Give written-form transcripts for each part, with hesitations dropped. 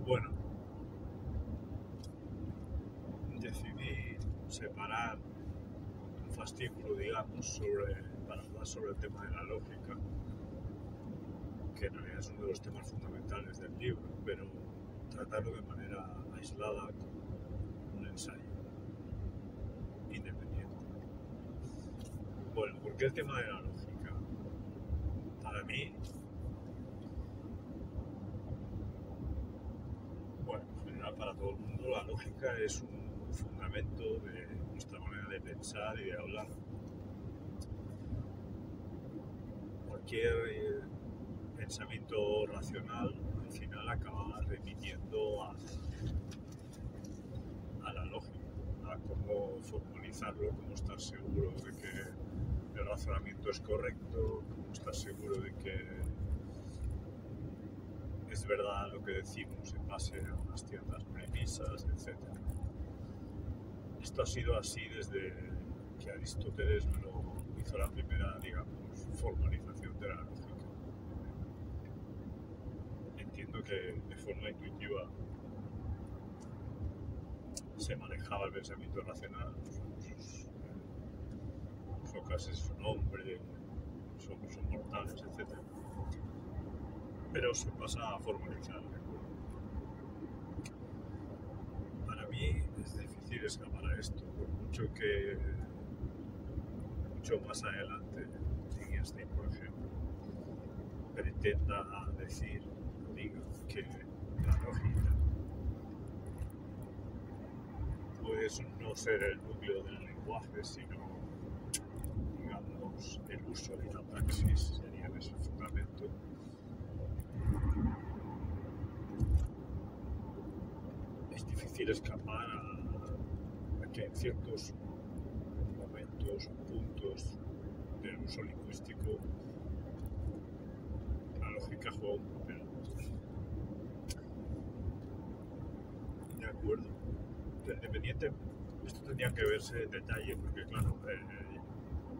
Bueno, decidí separar un fascículo, digamos, para hablar sobre el tema de la lógica, que en realidad es uno de los temas fundamentales del libro, pero tratarlo de manera aislada como un ensayo independiente. Bueno, ¿por qué el tema de la lógica? Para mí, bueno, en general para todo el mundo, la lógica es un fundamento de nuestra manera de pensar y de hablar. Cualquier pensamiento racional al final acaba remitiendo a la lógica, a cómo formalizarlo, cómo estar seguro de que el razonamiento es correcto, cómo estar seguro de que es verdad lo que decimos en base a unas ciertas premisas, etc. Esto ha sido así desde que Aristóteles hizo la primera, digamos, formalización de la lógica. Entiendo que de forma intuitiva se manejaba el pensamiento racional, Sócrates es un hombre, somos mortales, etc. Pero se pasa a formalizar. Para mí es difícil escapar a esto, por mucho más adelante, Wittgenstein, por ejemplo, pretenda decir, diga, que la lógica puede no ser el núcleo del lenguaje, sino, digamos, el uso y la praxis serían ese fundamento. Es difícil escapar a que en ciertos momentos o puntos del uso lingüístico la lógica juega un papel. De acuerdo. Independiente, esto tendría que verse en detalle, porque claro,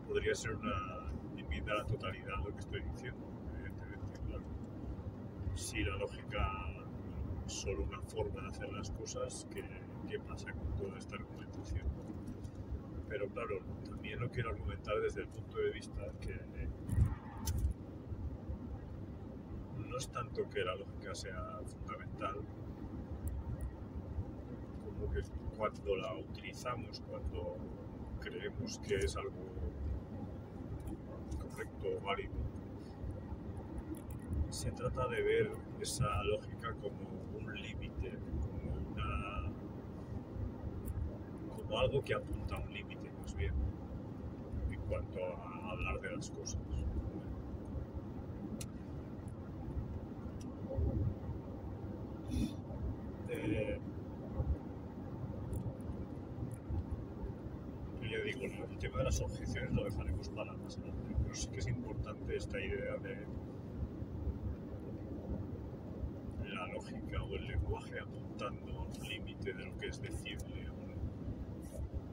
podría ser una enmienda a la totalidad lo que estoy diciendo, evidentemente, claro. Si la lógica es solo una forma de hacer las cosas, ¿qué pasa con toda esta argumentación? Pero claro, también lo quiero argumentar desde el punto de vista que no es tanto que la lógica sea fundamental, como que cuando la utilizamos, cuando creemos que es algo correcto o válido, se trata de ver esa lógica como un límite, como algo que apunta a un límite más bien, en cuanto a hablar de las cosas. Ya digo, el tema de las objeciones lo dejaremos para más adelante, pero sí que es importante esta idea de la lógica o el lenguaje apuntando a un límite de lo que es decible,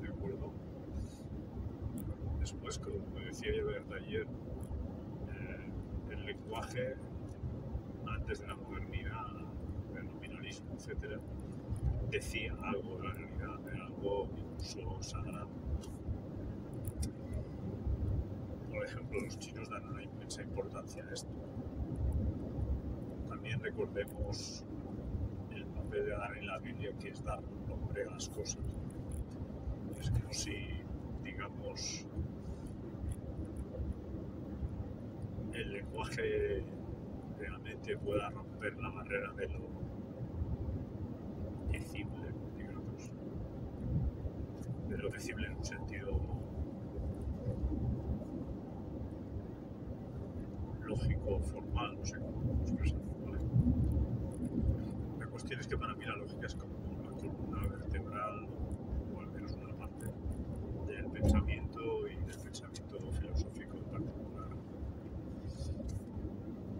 ¿de acuerdo? Después, como decía yo ayer, el lenguaje antes de la modernidad, del nominalismo, etc., decía algo de la realidad, de algo incluso sagrado. Por ejemplo, los chinos dan una inmensa importancia a esto. También recordemos el papel de Adán en la Biblia, que es dar nombre a las cosas. Es como si, digamos, el lenguaje realmente pueda romper la barrera de lo decible, digamos, de lo decible en un sentido lógico, formal, no sé cómo expresarlo, ¿vale? La cuestión es que para mí la lógica es como una columna vertebral, o al menos una parte del pensamiento y del pensamiento filosófico en particular.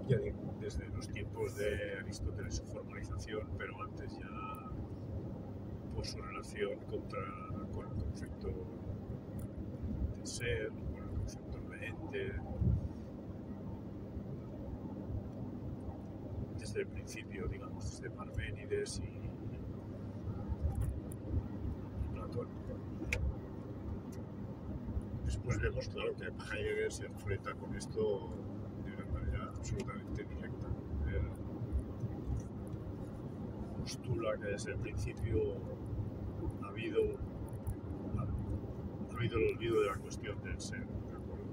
Ya digo, desde los tiempos de Aristóteles su formalización, pero antes ya por su relación con el concepto de ser, con el concepto de ente, desde el principio, digamos, de Parménides y Platón. Después vemos, claro, que Heidegger se enfrenta con esto de una manera absolutamente directa. Él postula que desde el principio ha habido el olvido de la cuestión del ser, ¿de acuerdo?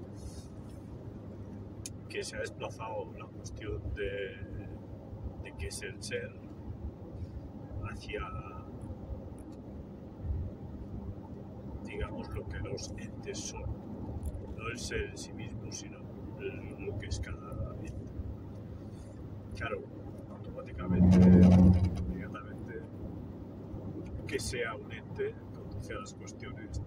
Que se ha desplazado la cuestión de qué es el ser hacia, digamos, lo que los entes son. No el ser en sí mismo, sino lo que es cada ente. Claro, automáticamente, inmediatamente, que sea un ente conduce a las cuestiones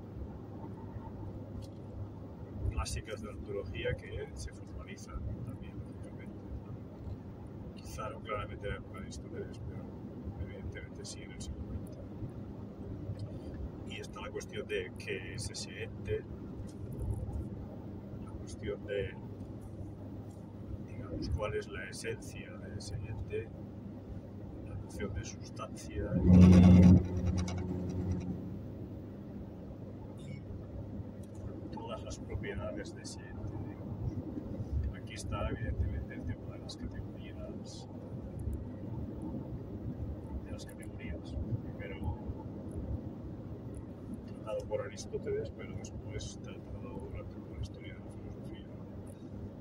clásicas de la ontología que se formalizan también, lógicamente, ¿no? Quizá no claramente en la época de Aristóteles, pero evidentemente sí en el siglo XX. Y está la cuestión de qué es ese ente, la cuestión de, digamos, cuál es la esencia de ese ente, la noción de sustancia y todas las propiedades de ese ente, digamos. Aquí está evidentemente el tema de las categorías, primero tratado por Aristóteles, pero después tratado durante toda la historia de la filosofía.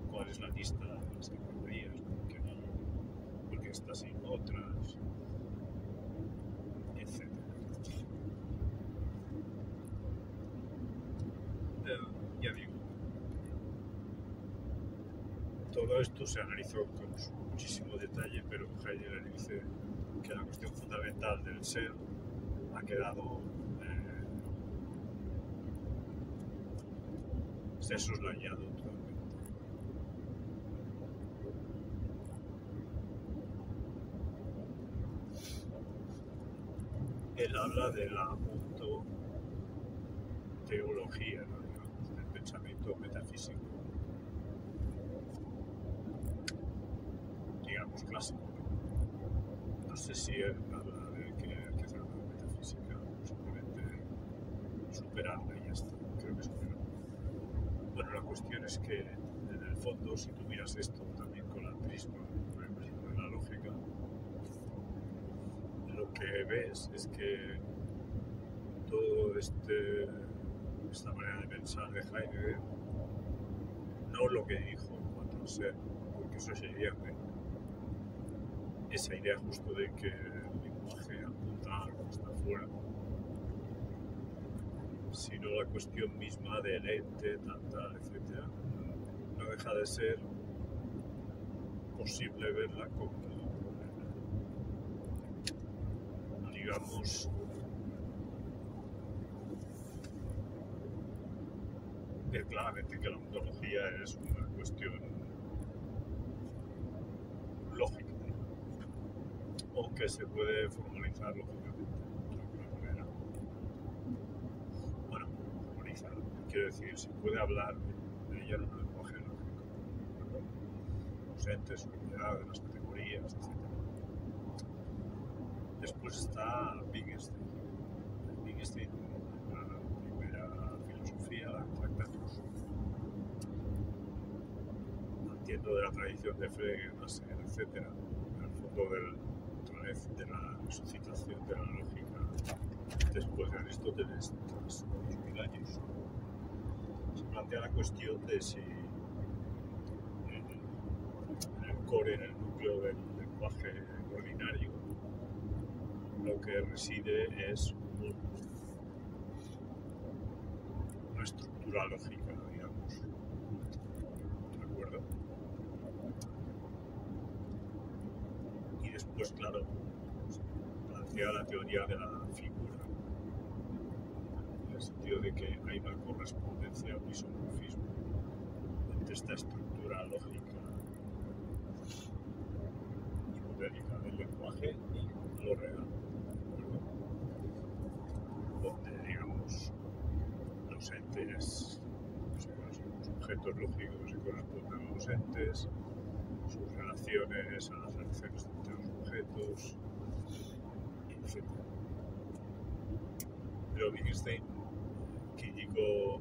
¿Cuál es la lista de las categorías? ¿Por qué estas sin otras? Etcétera. Ya digo, todo esto se analizó con muchísimo detalle, pero Heidegger dice que la cuestión fundamental del ser ha quedado se ha soslayado totalmente. Él habla de la ontoteología, ¿no? Digamos, del pensamiento metafísico, digamos, clásico. No sé si él habla de que hay que hacer una metafísica o simplemente superarla y ya está. Creo que superarla. Bueno, la cuestión es que, en el fondo, si tú miras esto también con el prisma de la lógica, lo que ves es que todo esta manera de pensar de Heidegger, no lo que dijo en cuanto al ser, porque eso sería esa idea justo de que el lenguaje apunta a algo que está fuera, sino la cuestión misma del ente, tal, etc. No deja de ser posible verla como, digamos, ver claramente que la ontología es una cuestión lógica, o que se puede formalizar lógicamente de alguna manera. Bueno, formalizar, quiero decir, se puede hablar de ella en un lenguaje lógico, los entes, su unidad, las categorías, etc. Después está Wittgenstein. Wittgenstein, la primera filosofía, Tractatus, partiendo de la tradición de Frege, Husserl, etc. En el fondo otra vez de la resucitación de la lógica después de Aristóteles, tras 2000 años, se plantea la cuestión de si en el core, en el núcleo del lenguaje ordinario, lo que reside es una estructura lógica, digamos. ¿De acuerdo? Y después, claro, plantea la teoría de la figura, en el sentido de que hay una correspondencia, un isomorfismo entre esta estructura lógica hipotérica del lenguaje y lo real, donde, digamos, los entes, los objetos lógicos se corresponden a los entes, sus relaciones a las relaciones entre los objetos, etc. Pero Wittgenstein criticó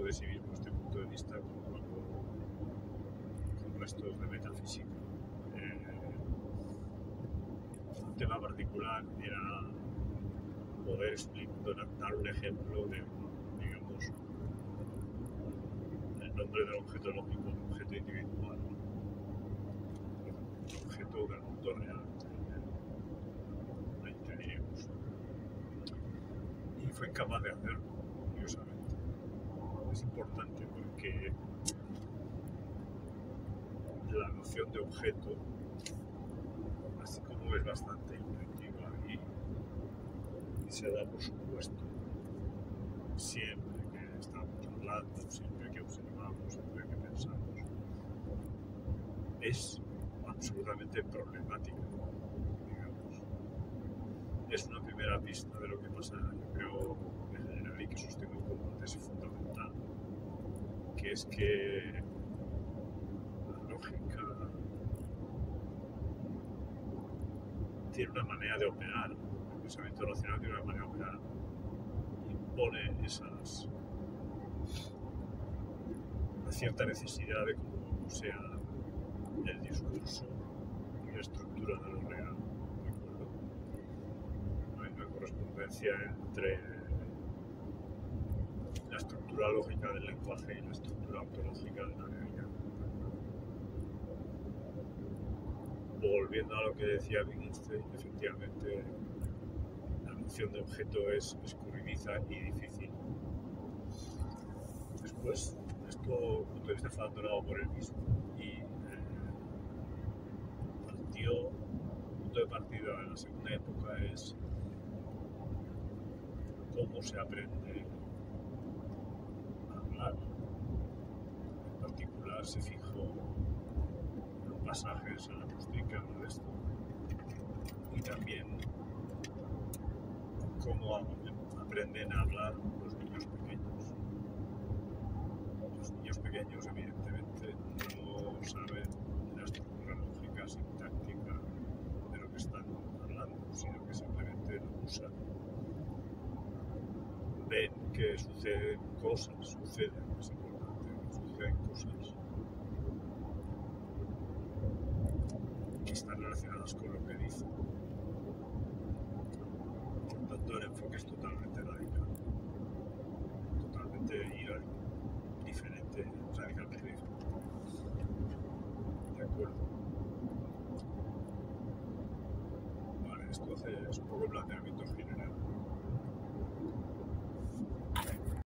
de sí mismo este punto de vista con restos de metafísica. Un tema particular era poder dar un ejemplo de, digamos, el nombre del objeto lógico, un objeto individual, un objeto del mundo real, ahí diríamos. Y fue incapaz de hacerlo, curiosamente. Es importante porque la noción de objeto, así como es bastante intuitiva y se da por supuesto siempre que estamos hablando, siempre que observamos, siempre que pensamos, es absolutamente problemática, digamos. Es una primera pista de lo que pasa, yo creo, en general, y que sostengo como una tesis fundamental, que es que la lógica tiene una manera de operar, el pensamiento racional tiene una manera de operar, impone una cierta necesidad de cómo sea el discurso y la estructura de lo real, ¿de acuerdo? No hay una correspondencia entre la estructura lógica del lenguaje y la estructura ontológica de la realidad. Volviendo a lo que decía Wittgenstein, efectivamente la noción de objeto es escurridiza y difícil. Después, esto punto de vista fue abandonado por él mismo y punto de partida en la segunda época es cómo se aprende a hablar. En particular se fijó en pasajes en la postica de esto y también cómo aprenden a hablar los niños pequeños. Los niños pequeños evidentemente no saben la estructura lógica sintáctica de lo que están hablando, sino que simplemente lo usan. Ven que suceden cosas, es importante, suceden cosas que están relacionadas con lo que dicen. Por tanto, el enfoque es totalmente radical, totalmente diferente, radicalmente diferente. De acuerdo. Vale, esto es un poco el planteamiento